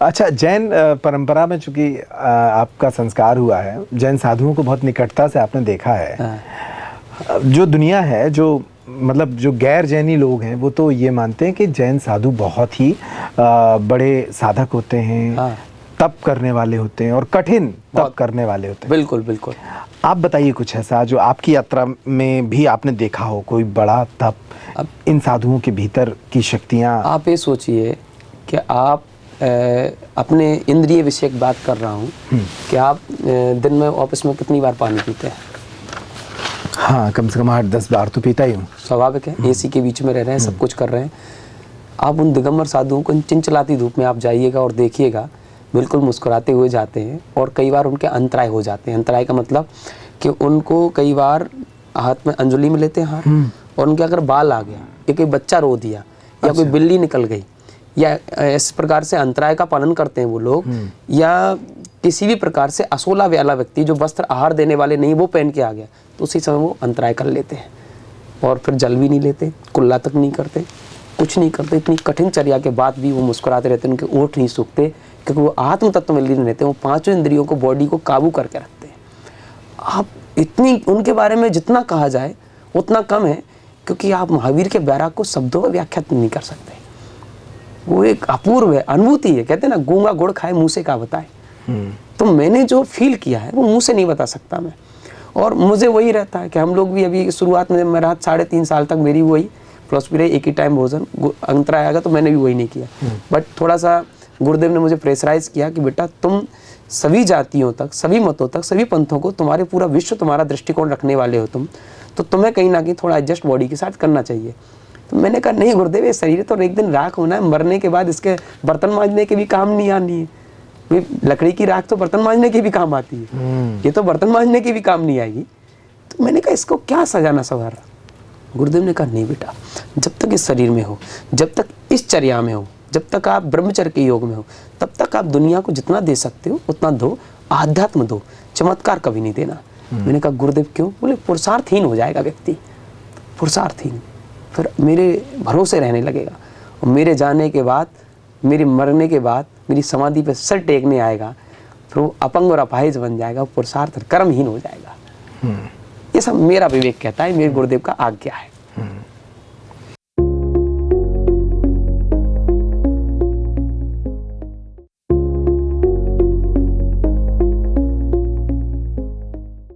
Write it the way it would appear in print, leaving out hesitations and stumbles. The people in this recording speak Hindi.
अच्छा, जैन परंपरा में चूंकि आपका संस्कार हुआ है, जैन साधुओं को बहुत निकटता से आपने देखा है। जो दुनिया है, जो मतलब जो गैर जैनी लोग हैं, वो तो ये मानते हैं कि जैन साधु बहुत ही बड़े साधक होते हैं, तप करने वाले होते हैं और कठिन तप करने वाले होते हैं। बिल्कुल बिल्कुल। आप बताइए कुछ ऐसा जो आपकी यात्रा में भी आपने देखा हो, कोई बड़ा तप, अब इन साधुओं के भीतर की शक्तियाँ। आप ये सोचिए कि आप अपने इंद्रिय विषयक बात कर रहा हूँ कि आप दिन में ऑफिस में कितनी बार पानी पीते हैं? हाँ, कम से कम 8-10 बार तो पीता ही हूँ। स्वाभाविक है, एसी के बीच में रह रहे हैं, सब कुछ कर रहे हैं। आप उन दिगंबर साधुओं को चिंचिलाती धूप में आप जाइएगा और देखिएगा, बिल्कुल मुस्कुराते हुए जाते हैं और कई बार उनके अंतराय हो जाते हैं। अंतराय का मतलब कि उनको कई बार हाथ में अंजलि में लेते हैं हाथ, और उनके अगर बाल आ गया या कोई बच्चा रो दिया या कोई बिल्ली निकल गई या इस प्रकार से अंतराय का पालन करते हैं वो लोग, या किसी भी प्रकार से असोला वाला व्यक्ति जो वस्त्र आहार देने वाले नहीं वो पहन के आ गया, तो उसी समय वो अंतराय कर लेते हैं और फिर जल भी नहीं लेते, कुल्ला तक नहीं करते, कुछ नहीं करते। इतनी कठिन चर्या के बाद भी वो मुस्कुराते रहते हैं, उनके ओठ नहीं सूखते, क्योंकि वो आत्म तत्व में लीन रहते हैं। वो पांचों इंद्रियों को, बॉडी को काबू करके रखते हैं। आप इतनी उनके बारे में जितना कहा जाए उतना कम है, क्योंकि आप महावीर के बैराग को शब्दों में व्याख्या नहीं कर सकते। वो एक अपूर्व है, अनुभूति है। कहते हैं ना, गूंगा गुड़ खाए मुँह से का बताए। तो मैंने जो फील किया है वो मुँह से नहीं बता सकता मैं। और मुझे वही रहता है कि हम लोग भी अभी शुरुआत में मैं रहा 3.5 साल तक, मेरी वही फिलॉसफी रही, एक ही टाइम भोजन, अंतराय आएगा तो मैंने भी वही नहीं किया। बट थोड़ा सा गुरुदेव ने मुझे प्रेशराइज किया कि बेटा तुम सभी जातियों तक, सभी मतों तक, सभी पंथों को, तुम्हारे पूरा विश्व तुम्हारा दृष्टिकोण रखने वाले हो तुम, तो तुम्हें कहीं ना कहीं थोड़ा एडजस्ट बॉडी के साथ करना चाहिए। तो मैंने कहा नहीं गुरुदेव, ये शरीर तो एक दिन राख होना है, मरने के बाद इसके बर्तन मांजने के भी काम नहीं आनी है। लकड़ी की राख तो बर्तन मांजने के भी काम आती है, ये तो बर्तन मांजने के भी काम नहीं आएगी। तो मैंने कहा इसको क्या सजाना संवारना। गुरुदेव ने कहा नहीं बेटा, जब तक इस शरीर में हो, जब तक इस चर्या में हो, जब तक आप ब्रह्मचर्य के योग में हो, तब तक आप दुनिया को जितना दे सकते हो उतना दो, आध्यात्म दो, चमत्कार कभी नहीं देना। मैंने कहा गुरुदेव क्यों? बोले पुरुषार्थहीन हो जाएगा व्यक्ति, पुरुषार्थहीन, फिर मेरे भरोसे रहने लगेगा, और मेरे जाने के बाद, मेरे मरने के बाद मेरी समाधि पे सर टेकने आएगा, फिर वो अपंग और अपाहिज बन जाएगा, पुरुषार्थ कर्महीन हो जाएगा। ये सब मेरा विवेक कहता है, मेरे गुरुदेव का आज्ञा है।